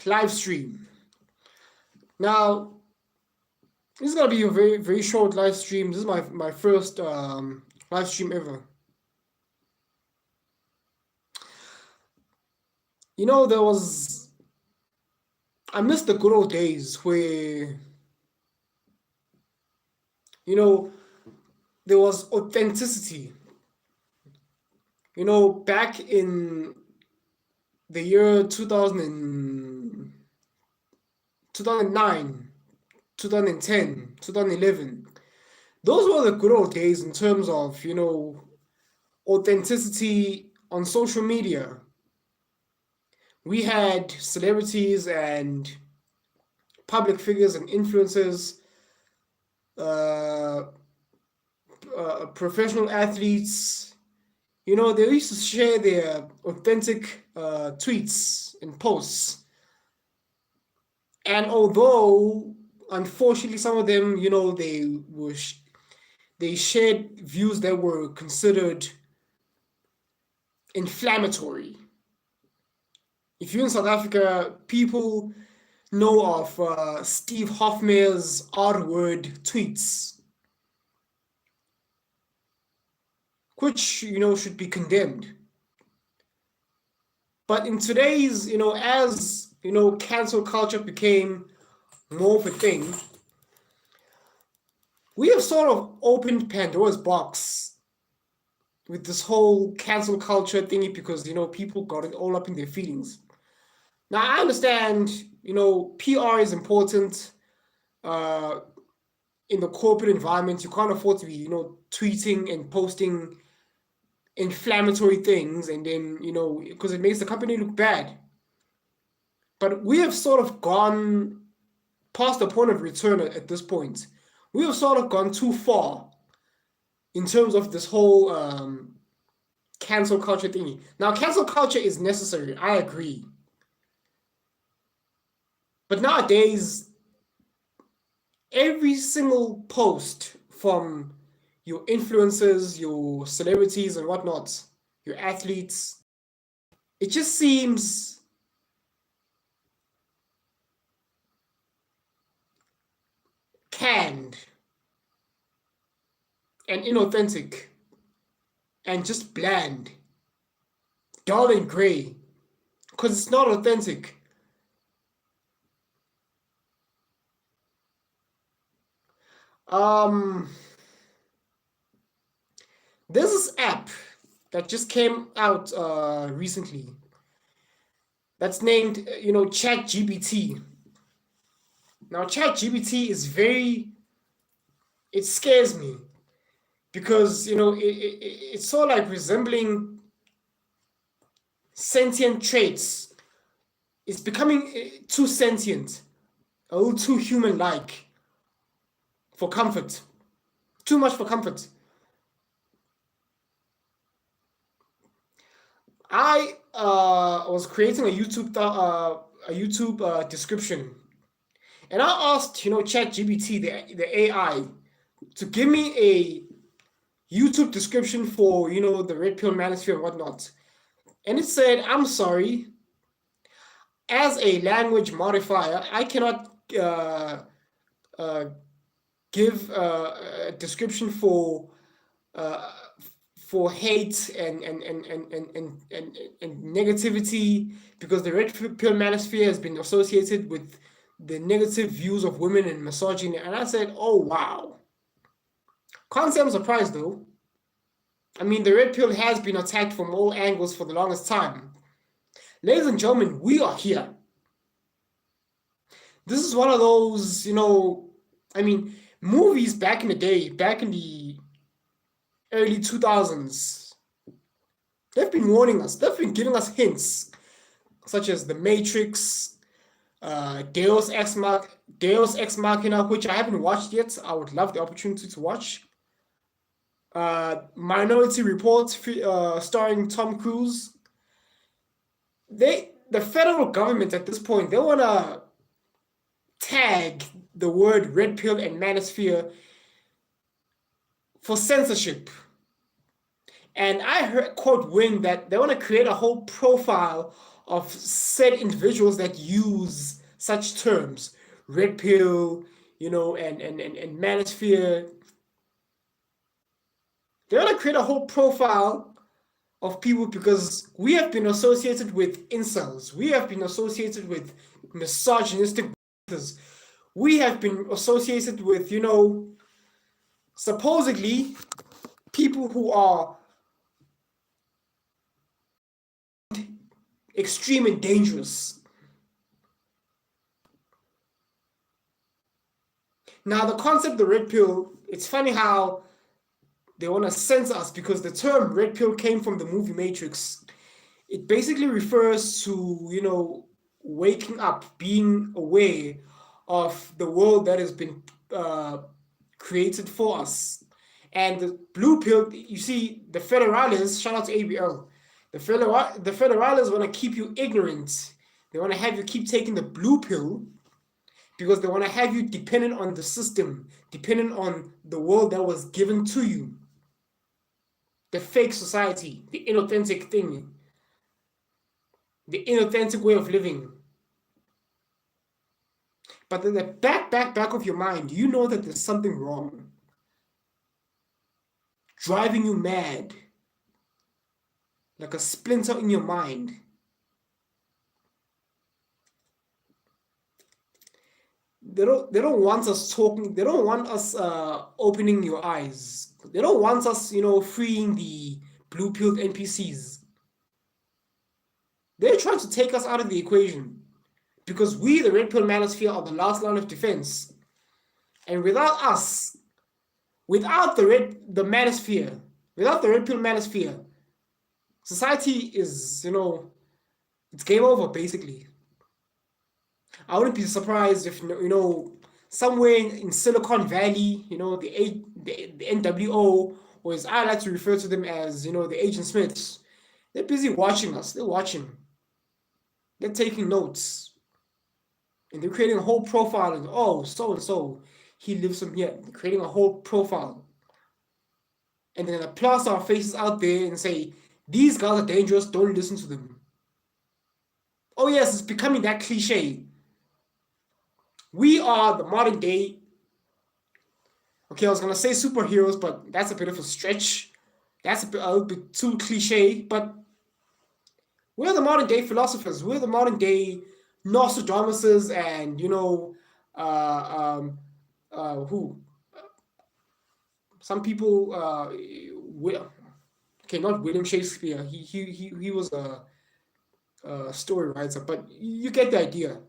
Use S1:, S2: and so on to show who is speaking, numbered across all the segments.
S1: live stream. Now, this is gonna be a very, very short live stream. This is my first live stream ever. You know, I miss the good old days where, you know, there was authenticity. You know, back in the year 2009, 2010, 2011, those were the good old days in terms of, you know, authenticity on social media. We had celebrities and public figures and influencers, uh, professional athletes. You know, they used to share their authentic tweets and posts. And although, unfortunately, some of them, you know, they shared views that were considered inflammatory. If you're in South Africa, people know of Steve Hofmere's R-word tweets, which, you know, should be condemned. But in today's, you know, as, you know, cancel culture became more of a thing, we have sort of opened Pandora's box with this whole cancel culture thingy because, you know, people got it all up in their feelings. Now, I understand, you know, PR is important in the corporate environment. You can't afford to be, you know, tweeting and posting inflammatory things and then, you know, because it makes the company look bad. But we have sort of gone past the point of return at this point. We have sort of gone too far in terms of this whole cancel culture thingy. Now, cancel culture is necessary. I agree. But nowadays, every single post from your influencers, your celebrities and whatnot, your athletes, it just seems canned and inauthentic and just bland, dull and gray, because it's not authentic. There's this app that just came out recently that's named, you know, ChatGPT. Now, ChatGPT is it scares me because, you know, it's sort of like resembling sentient traits. It's becoming too sentient, a little too human-like for comfort. Too much for comfort. I was creating a YouTube description, and I asked, you know, ChatGPT, the AI, to give me a YouTube description for, you know, the Redpill manosphere and whatnot, and it said, "I'm sorry, as a language modifier, I cannot give a description for hate and negativity, because the Red Pill manosphere has been associated with the negative views of women and misogyny." And I said, oh, wow. Can't say I'm surprised, though. I mean, the Red Pill has been attacked from all angles for the longest time. Ladies and gentlemen, we are here. This is one of those, you know, I mean, movies back in the day, back in the early 2000s, they've been warning us. They've been giving us hints, such as The Matrix, Deus Ex Machina, which I haven't watched yet. I would love the opportunity to watch. Minority Report, starring Tom Cruise. The federal government at this point, they want to tag the word Red Pill and Manosphere for censorship. And I heard, quote, Win, that they want to create a whole profile of said individuals that use such terms, red pill, and manosphere. They want to create a whole profile of people because we have been associated with incels. We have been associated with misogynistic. We have been associated with, supposedly people who are extreme and dangerous. Now, the concept of the red pill, it's funny how they want to censor us because the term red pill came from the movie Matrix. It basically refers to, waking up, being aware of the world that has been created for us. And the blue pill, you see, the federales, shout out to ABL, the federales want to keep you ignorant. They want to have you keep taking the blue pill because they want to have you dependent on the system, dependent on the world that was given to you. The fake society, the inauthentic thing, the inauthentic way of living. But in the back of your mind, you know that there's something wrong. Driving you mad. Like a splinter in your mind. They don't want us talking. They don't want us opening your eyes. They don't want us, freeing the blue-pilled NPCs. They're trying to take us out of the equation because we, the red pill manosphere, are the last line of defense. And without us, without the red pill manosphere, society is, it's game over basically. I wouldn't be surprised if, somewhere in Silicon Valley, the NWO, or as I like to refer to them as, the Agent Smiths, they're busy watching us. They're watching. They're taking notes. And they're creating a whole profile. And, oh, so-and-so, he lives from here. They're creating a whole profile. And then plaster our faces out there and say, these guys are dangerous, don't listen to them. Oh yes, it's becoming that cliche. We are the modern day. Okay, I was gonna say superheroes, but that's a bit of a stretch. That's a little bit too cliche, but we're the modern day philosophers. We're the modern day Nostradamuses and, who? Some people, okay, not William Shakespeare. He was a story writer, but you get the idea.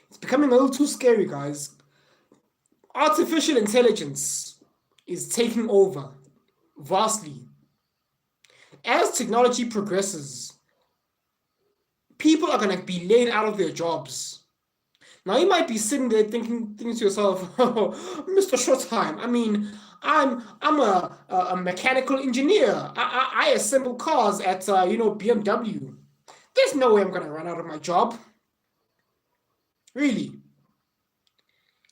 S1: It's becoming a little too scary, guys. Artificial intelligence is taking over vastly. As technology progresses, people are going to be laid out of their jobs. Now, you might be sitting there thinking to yourself, oh, MrShowTym, I mean, I'm a mechanical engineer. I assemble cars at, BMW. There's no way I'm going to run out of my job. Really.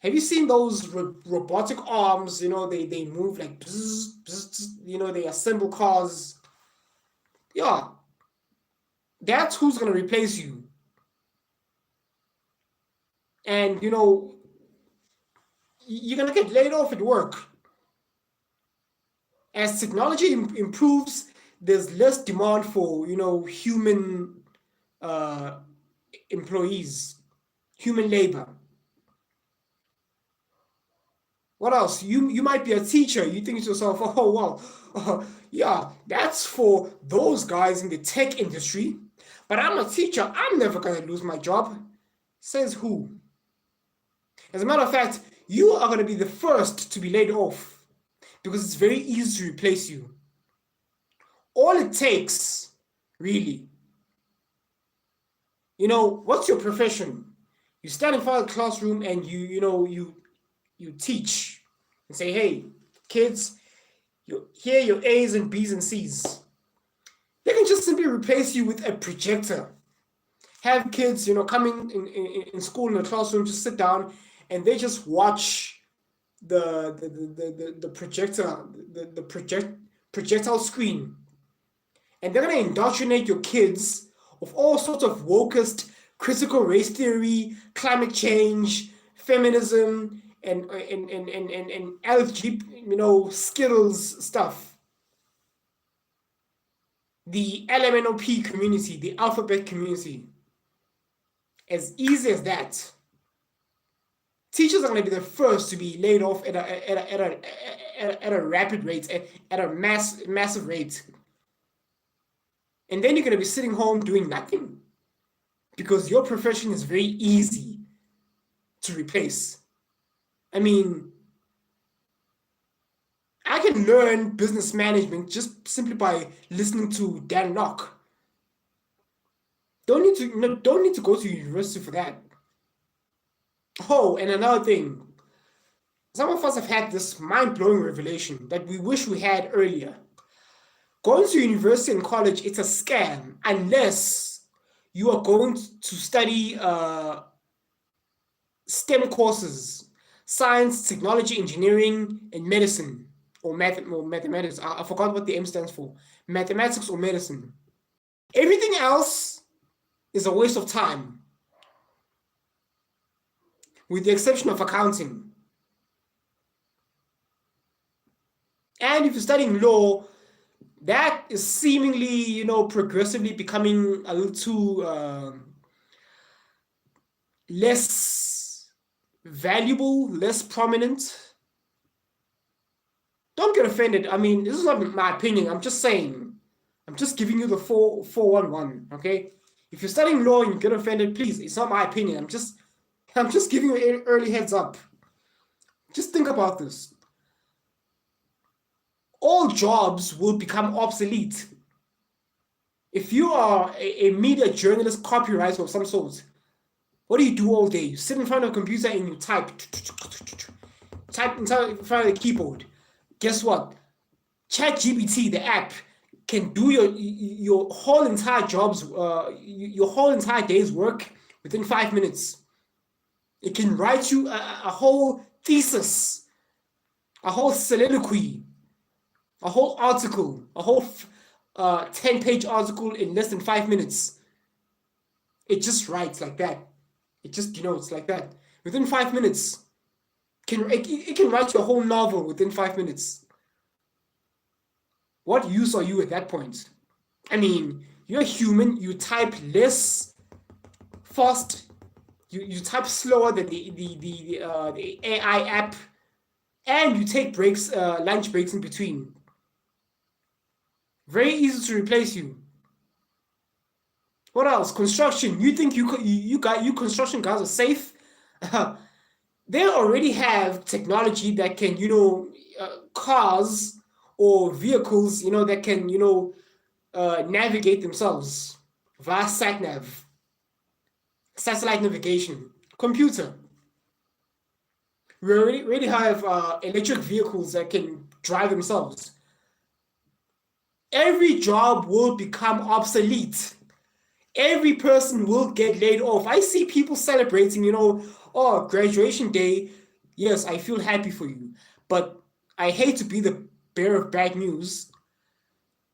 S1: Have you seen those robotic arms? They move like, bzz, bzz, they assemble cars. Yeah. That's who's going to replace you. And, you're going to get laid off at work. As technology improves, there's less demand for, human employees, human labor. What else? You might be a teacher. You think to yourself, oh, well, yeah, that's for those guys in the tech industry. But I'm a teacher. I'm never going to lose my job. Says who? As a matter of fact, you are going to be the first to be laid off because it's very easy to replace you. All it takes, really, what's your profession? You stand in front of the classroom and you teach and say, hey, kids, here are your A's and B's and C's. They can just simply replace you with a projector. Have kids, coming in school in the classroom, just sit down and they just watch the projector, projectile screen, and they're going to indoctrinate your kids of all sorts of wokest, critical race theory, climate change, feminism, and LGBT, skills stuff. The LMNOP community, the alphabet community. As easy as that. Teachers are going to be the first to be laid off at a rapid rate, at a massive rate. And then you're going to be sitting home doing nothing because your profession is very easy to replace. I mean, I can learn business management just simply by listening to Dan Lok. Don't need to go to university for that. Oh, and another thing. Some of us have had this mind-blowing revelation that we wish we had earlier. Going to university and college, it's a scam unless you are going to study STEM courses, science, technology, engineering, and medicine, or mathematics. I forgot what the M stands for. Mathematics or medicine. Everything else is a waste of time, with the exception of accounting. And if you're studying law, that is seemingly, progressively becoming a little too less valuable, less prominent. Don't get offended. I mean, this is not my opinion. I'm just saying. I'm just giving you the 411, okay? If you're studying law and you get offended, please, it's not my opinion. I'm just giving you an early heads up. Just think about this. All jobs will become obsolete. If you are a media journalist, copywriter of some sort, what do you do all day? You sit in front of a computer and you type in front of the keyboard. Guess what? ChatGPT, the app, can do your whole entire your whole entire day's work within 5 minutes. It can write you a whole thesis, a whole soliloquy, a whole article, a whole 10-page article in less than 5 minutes. It just writes like that. It just, it's like that. Within 5 minutes. It can write you a whole novel within 5 minutes. What use are you at that point? I mean, you're human. You type less fast. You type slower than the AI app, and you take breaks, lunch breaks in between. Very easy to replace you. What else? Construction. You think you construction guys are safe? They already have technology that can, cars or vehicles, that can, navigate themselves via SatNav, satellite navigation, computer. We already have electric vehicles that can drive themselves. Every job will become obsolete. Every person will get laid off. I see people celebrating, graduation day. Yes, I feel happy for you. But I hate to be the bearer of bad news.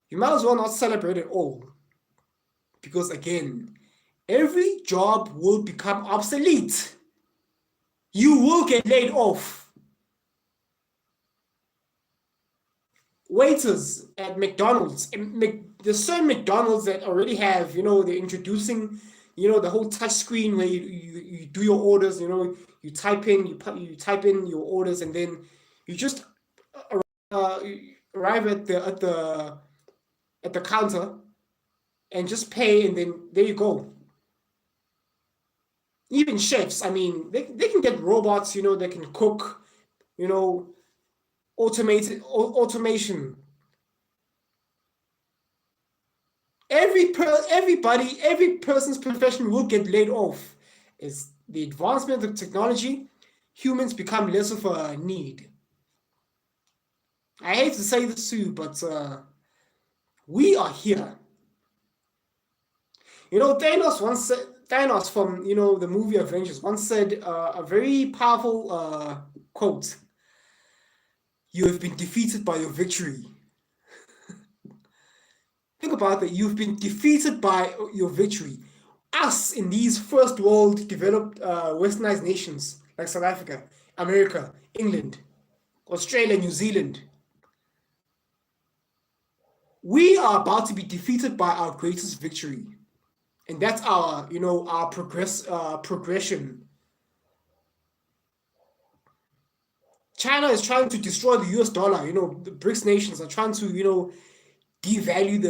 S1: You might as well not celebrate at all. Because again, every job will become obsolete. You will get laid off. Waiters at McDonald's. There's certain McDonald's that already have, they're introducing, the whole touch screen where you do your orders, you type in your orders, and then you just arrive at the counter and just pay, and then there you go. Even chefs, I mean, they can get robots, that can cook, automation. Every person's profession will get laid off. As the advancement of technology, humans become less of a need. I hate to say this to you, but we are here. Thanos from the movie Avengers once said a very powerful quote. You have been defeated by your victory. Think about that. You've been defeated by your victory. Us in these first world developed westernized nations like South Africa, America, England, Australia, New Zealand, we are about to be defeated by our greatest victory. And that's our, our progression. China is trying to destroy the US dollar. The BRICS nations are trying to, devalue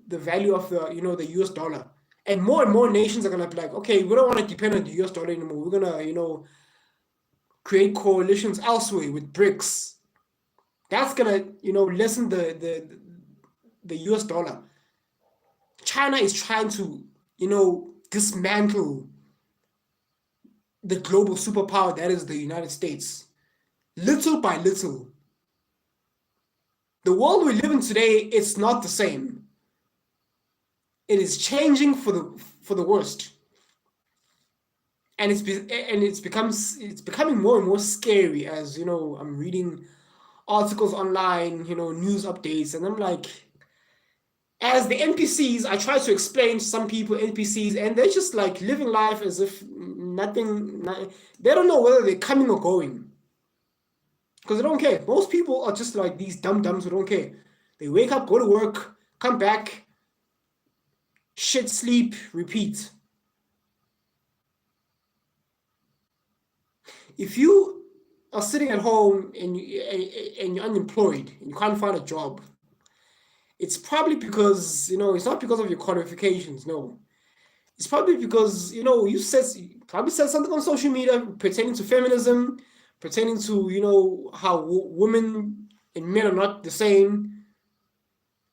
S1: the value of the US dollar. And more nations are gonna be like, okay, we don't want to depend on the US dollar anymore. We're gonna, create coalitions elsewhere with BRICS. That's gonna, lessen the US dollar. China is trying to, dismantle the global superpower that is the United States, little by little. The world we live in today, it's not the same. It is changing for the worst, and it's becoming more and more scary as I'm reading articles online, news updates, and I'm like, as the NPCs, I try to explain to some people NPCs, and they're just like living life as if nothing. They don't know whether they're coming or going because they don't care. Most people are just like these dumb dumbs who don't care. They wake up, go to work, come back, shit, sleep, repeat. If you are sitting at home and you're unemployed and you can't find a job, it's probably because it's not because of your qualifications. No, it's probably because you probably said something on social media pertaining to feminism, pertaining to how women and men are not the same.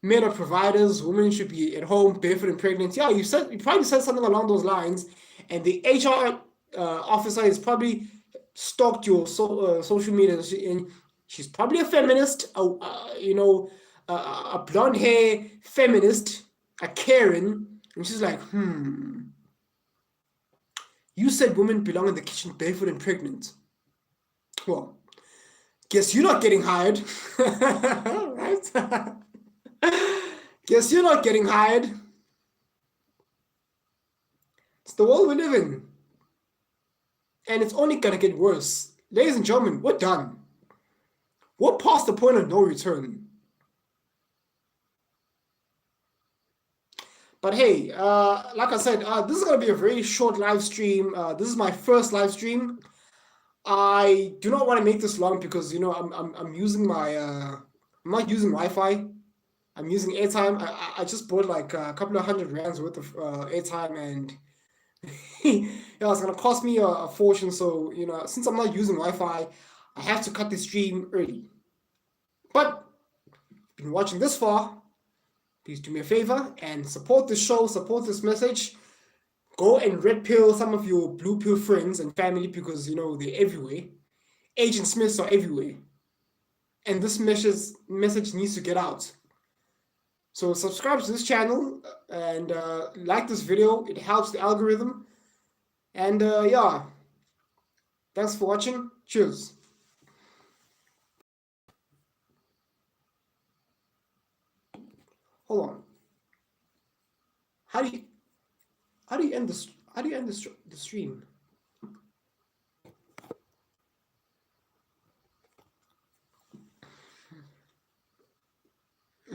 S1: Men are providers. Women should be at home, barefoot and pregnant. Yeah, you probably said something along those lines, and the HR officer has probably stalked your social media, and she's probably a feminist, a blonde hair feminist, a Karen, and she's like, you said women belong in the kitchen barefoot and pregnant. Well, guess you're not getting hired, right? Guess you're not getting hired. It's the world we live in. And it's only gonna get worse. Ladies and gentlemen, we're done. We're past the point of no return. But hey, like I said, this is gonna be a very short live stream. This is my first live stream. I do not want to make this long because I'm using my I'm not using Wi-Fi. I'm using airtime. I just bought like a couple of $100 worth of airtime, and it's gonna cost me a fortune. So since I'm not using Wi-Fi, I have to cut the stream early. But if you've been watching this far, please do me a favor and support this show, support this message. Go and red pill some of your blue pill friends and family because they're everywhere. Agent Smiths are everywhere, and this message needs to get out. So subscribe to this channel and like this video. It helps the algorithm. And yeah, thanks for watching. Cheers. Hold on. How do you end the stream?